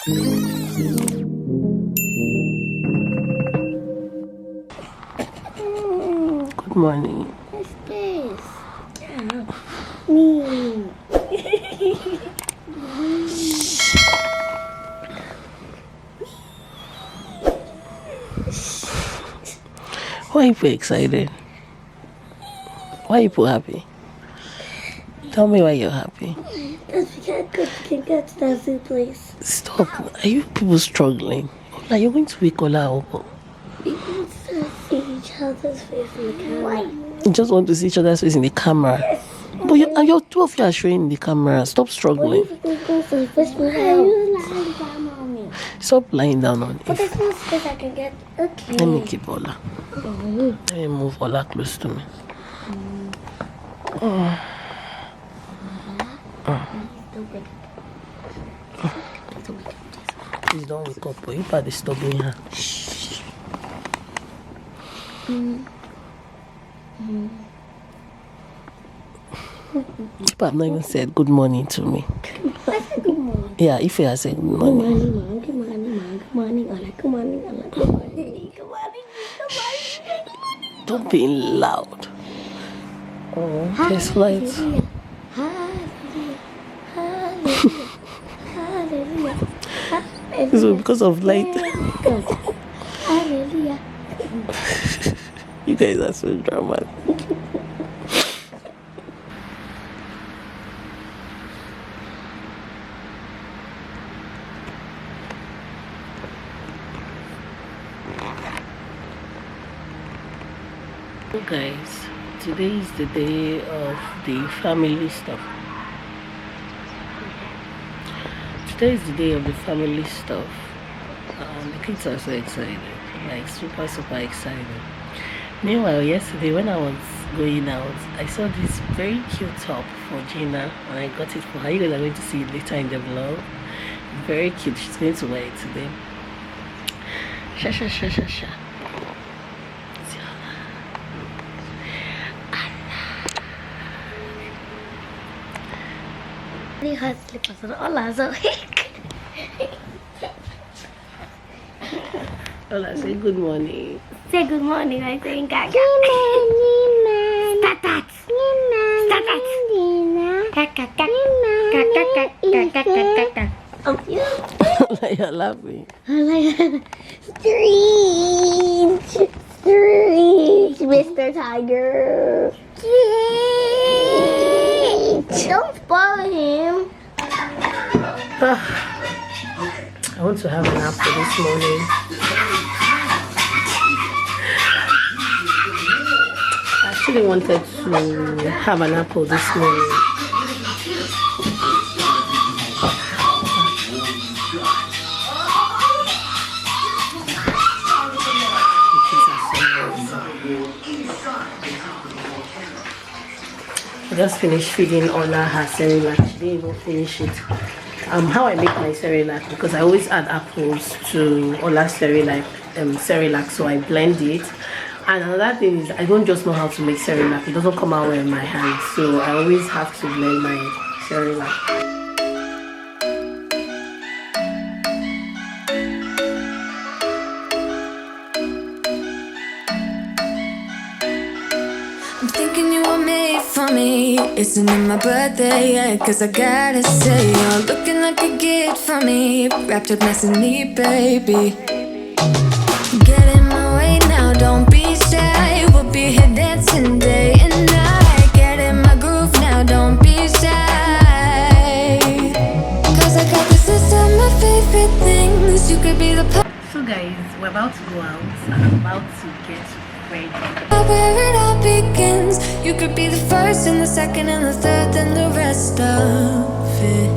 Good morning. What's this? Me. Why are you so excited? Why are you so happy? Tell me why you're happy. Because we can get to that food place. Stop. Are you people struggling? Like you're going to wake Ola up. We want to see each other's face in the camera. You just want to see each other's face in the camera. Yes. But you're two of you are showing in the camera. Stop struggling. What if we go for the first one? Are you lying down on me? Stop lying down on But it. there's no space I can get. Okay. Let me keep Ola. Let me move Ola close to me. Please don't wake up, but you are disturbing her. People have not even said good morning to me. I said good morning. Yeah, if you have said good Good morning. morning, Mom. Good morning, Mom. Good morning, Ola. Good morning, Ola. Good morning. Good morning. Good morning. Don't be loud. Oh, there's lights. Hallelujah. Hallelujah. Hallelujah. Hallelujah. So because of light, God. Hallelujah. you guys are so dramatic. So guys, today is the day of the family stuff. Today is the day of the family stuff. The kids are so excited, like super excited. Meanwhile, yesterday when I was going out, I saw this very cute top for Jina and I got it for her. You guys are going to see it later in the vlog. Very cute. She's going to wear it today. Sha. Really hard slippers on Ola, so Ola, say good morning. say good morning. I think I Start that. Start that. Ola, you're laughing. Strange, Mr. Tiger. Don't spoil him. I want to have an apple this morning. I actually wanted to have an apple this morning. I just finished feeding Ola her Cerelac. She didn't even finish it. How I make my Cerelac, because I always add apples to Ola's Cerelac, so I blend it. And another thing is I don't just know how to make Cerelac. It doesn't come out well in my hand, so I always have to blend my Cerelac. I'm thinking you were made for me. Isn't it my birthday yet? Cause I gotta say, you're looking like a gift for me. Wrapped up nice and neat, baby. Get in my way now, don't be shy. We'll be here dancing day and night. Get in my groove now, don't be shy. Cause I got this list of my favorite things. You could be the So guys, we're about to go out and I'm about to get ready. where it all begins. You could be the first and the second and the third and the rest of it.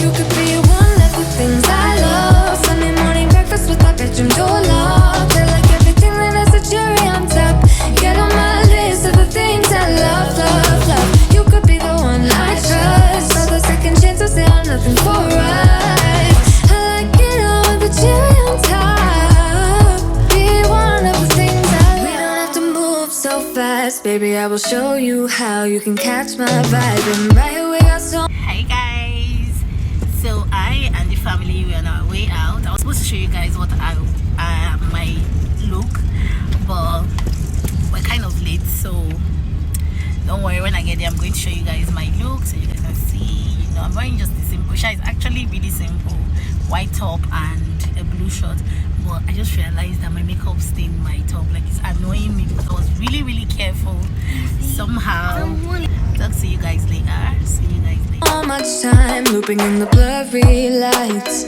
You could be one of the things I love. Sunday morning breakfast with our bedroom door locked. I like everything that has a cherry on top. Get on my list of the things I love. You could be the one I trust. For the second chances, there are nothing for us. I like it all with the cherry on top. Be one of the things I love. We don't have to move so fast, baby. I will show you how you can catch my vibe. And right here we got so. Hi guys, so So I and the family were on our way out. I was supposed to show you guys what my look, but we're kind of late, so don't worry, when I get there I'm going to show you guys my look so you guys can see. You know, I'm wearing just a simple shirt. It's actually really simple, white top and a blue shirt, but I just realized that my makeup stained my top. Like, it's annoying me because I was really careful. Somehow talk to you guys later. See you guys later. So much time looping in the blurry lights.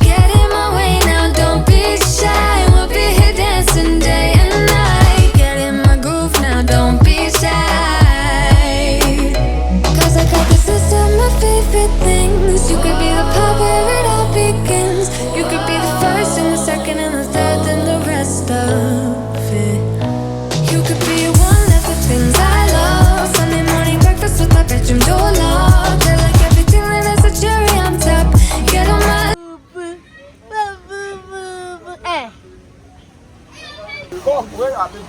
Get in my way now, don't be shy. We'll be here dancing day and night. Get in my groove now, don't be shy. Cause I got the system of favorite things. You could be the part where it all begins. You could be the first and the second and the third and the rest of it. You could be one of the things I love. Sunday morning breakfast with my bedroom door locked. I like everything that has a cherry on top. Get on my Where are they?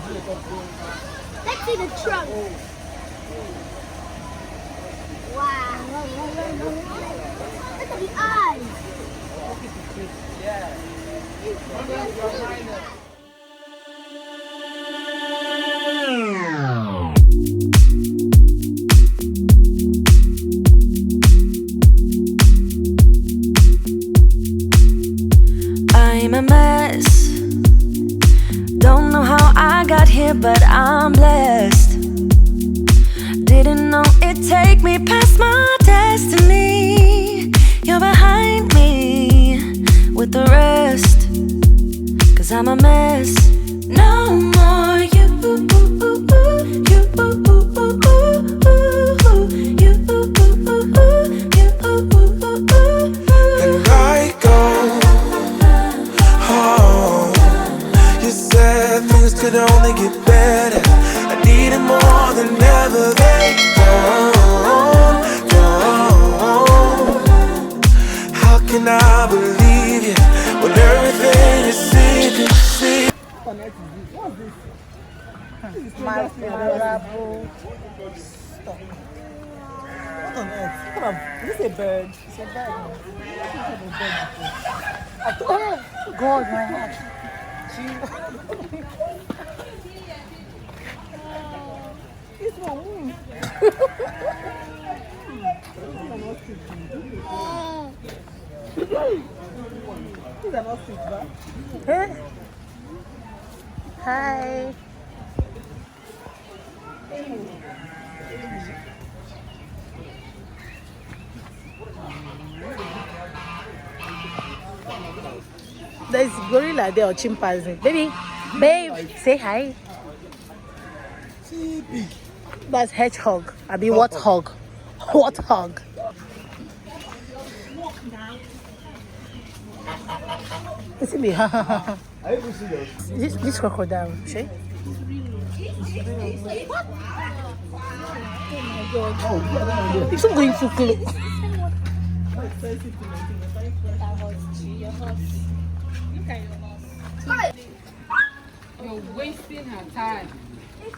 Let's see the trunk. Wow. Look at the eyes. I'm a mess. Don't know how I got here, but I'm blessed. Didn't know it'd take me past my destiny. You're behind me with the rest. Cause I'm a mess. No more you. And I go home. You said things could only get better. I needed more than ever. They don't. How can I believe you when everything is secret? What's this? This is my adorable stock. What on earth? What is this a bird? It's a bird. Oh God, my heart. This one. These are not sweet, right? Hey. Hi. There's gorilla there or chimpanzee. Baby, babe, say hi. That's hedgehog. I mean, what hog? What hog? It's me. This crocodile, see? It's not going too close. You're wasting her time.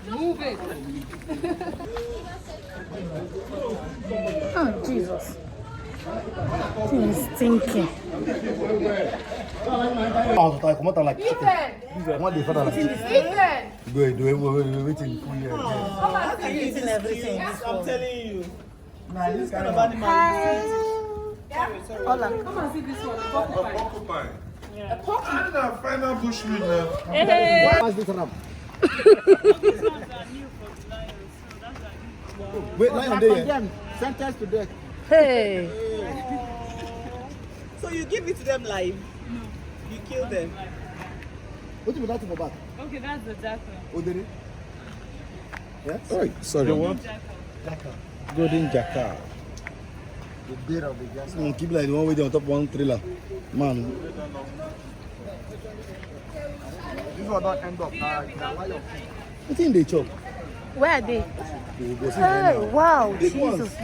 Move it. Oh, Jesus. He's stinking. Oh, come on, like chicken. What the father like chicken? Good, we're waiting for you. I'm eating everything. I'm telling you. Nah, this kind of animal. Hola. Come and see this one. Porcupine. A porcupine. I find out bushmeat now. Hey. What's this one? Wait, lion there. Sentence to death. Hey. So you give it to them live? No. You kill them? What do you like for back? Okay, that's the Deka. Oh, did it? Yeah? Sorry. The what? Golden jackal. The beard of the jackal. Keep like the one with on top one trailer. Man. This one don't end up now. What in they chop? Where are they? Oh, wow. Jesus.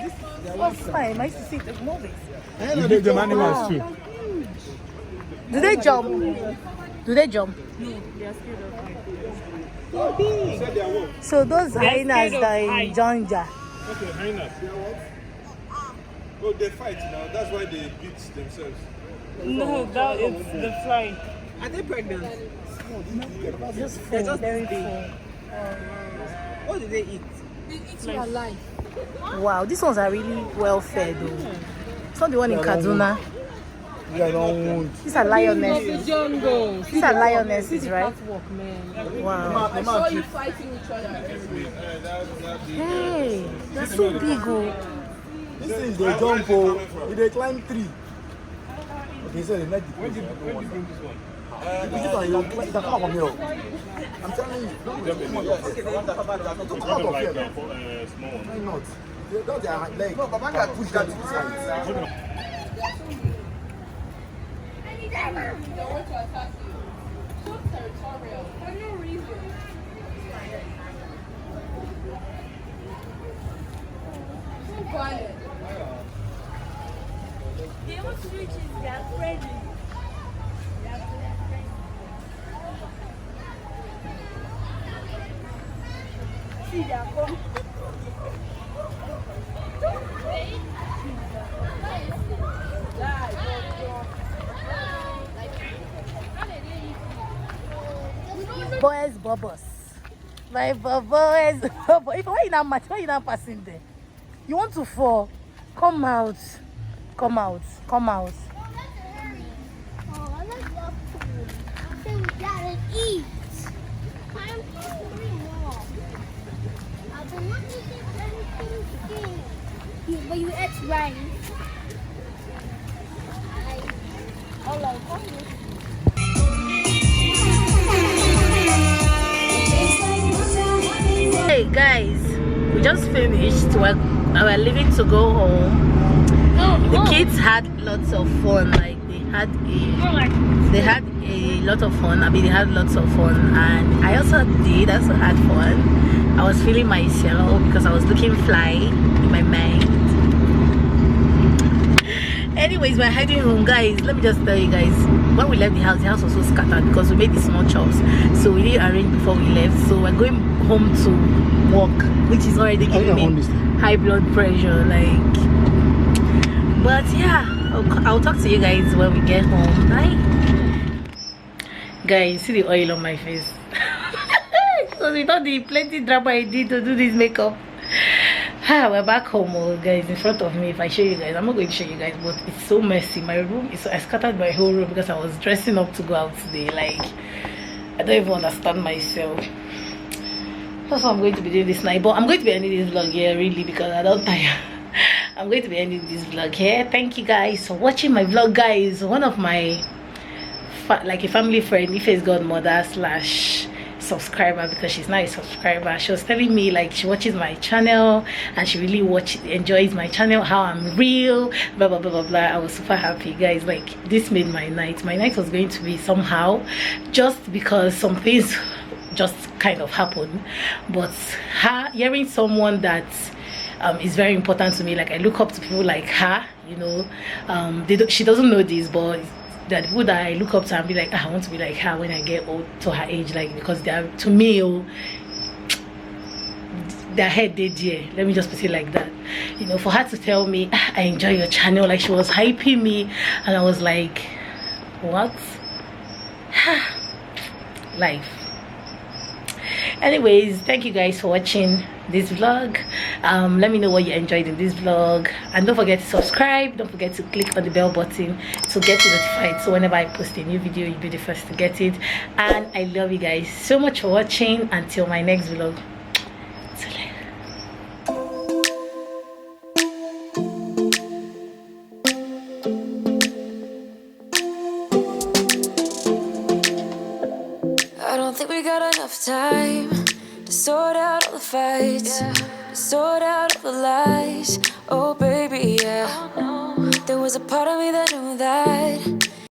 This was fine. I used to see the movies. You give them animals too. Do they jump? Do they jump? No, they are scared of me. So those hyenas that are in Jonja. Okay, hyenas. Oh, they fight now. That's why they beat themselves. No, that is the fly. Are they pregnant? Just They're full, just very big. full. What do they eat? Wow, these ones are really well fed though. It's not the one in Kaduna. Yeah, don't. These are lionesses. Jungle. These are lionesses, right? Walk, man. Wow. I saw you fighting each other. Hey, they're so big oh. This thing they jump, oh, they climb tree. Okay, so they like the place. The pictures are here. They come out from here. I'm telling you. Don't come out of here now. Why not? They don't their leg. No, but man can push that to the side. They want to attack you. So territorial. For no reason. So violent. They want to do it, they are friendly. See, they are coming. Boys, bubbles. My boys, bubbles. If why you not match, why you not passing there? You want to fall? Come out. Come out. Come out. Oh, I like that food. So we gotta eat. I'm hungry, Mom. I will not eat anything. But you ate rice. Oh, like hungry. Hey guys, we just finished. We're leaving to go home. The kids had lots of fun. Like they had a lot of fun. I mean, they had lots of fun, and I also had fun. I was feeling myself because I was looking fly in my mind. Anyways, we're heading home, guys. Let me just tell you guys, when we left the house was so scattered because we made the small chops, so we didn't arrange before we left. So we're going home to walk, which is already giving me high blood pressure, like. But yeah, I'll talk to you guys when we get home. Bye. Guys, see the oil on my face. So you know the plenty drama I did to do this makeup. We're back home, guys, in front of me. If I show you guys, I'm not going to show you guys, but it's so messy. My room is, I scattered my whole room because I was dressing up to go out today. Like, I don't even understand myself. That's what I'm going to be doing this night. But I'm going to be ending this vlog here, really, because I don't tire. I'm going to be ending this vlog here. Thank you guys for watching my vlog, guys. One of my like a family friend, Ife's godmother / subscriber, because she's now a subscriber, she was telling me like she watches my channel and she really enjoys my channel, how I'm real, blah blah blah blah blah. I was super happy, guys. Like, this made my night. My night was going to be somehow, just because some things just kind of happened, but hearing someone that is very important to me, like I look up to people like her, you know. She doesn't know this, but that people that I look up to and be like, I want to be like her when I get old, to her age, like, because they are, to me, their head they dear. Let me just put it like that. You know, for her to tell me, I enjoy your channel, like she was hyping me, and I was like, what? Life. Anyways, thank you guys for watching this vlog. Let me know what you enjoyed in this vlog, and don't forget to subscribe. Don't forget to click on the bell button to get notified, so whenever I post a new video, you'll be the first to get it. And I love you guys so much for watching. Until my next vlog. I don't think we got enough time to sort out all the fights, to sort out all the lies. Oh baby, yeah. There was a part of me that knew that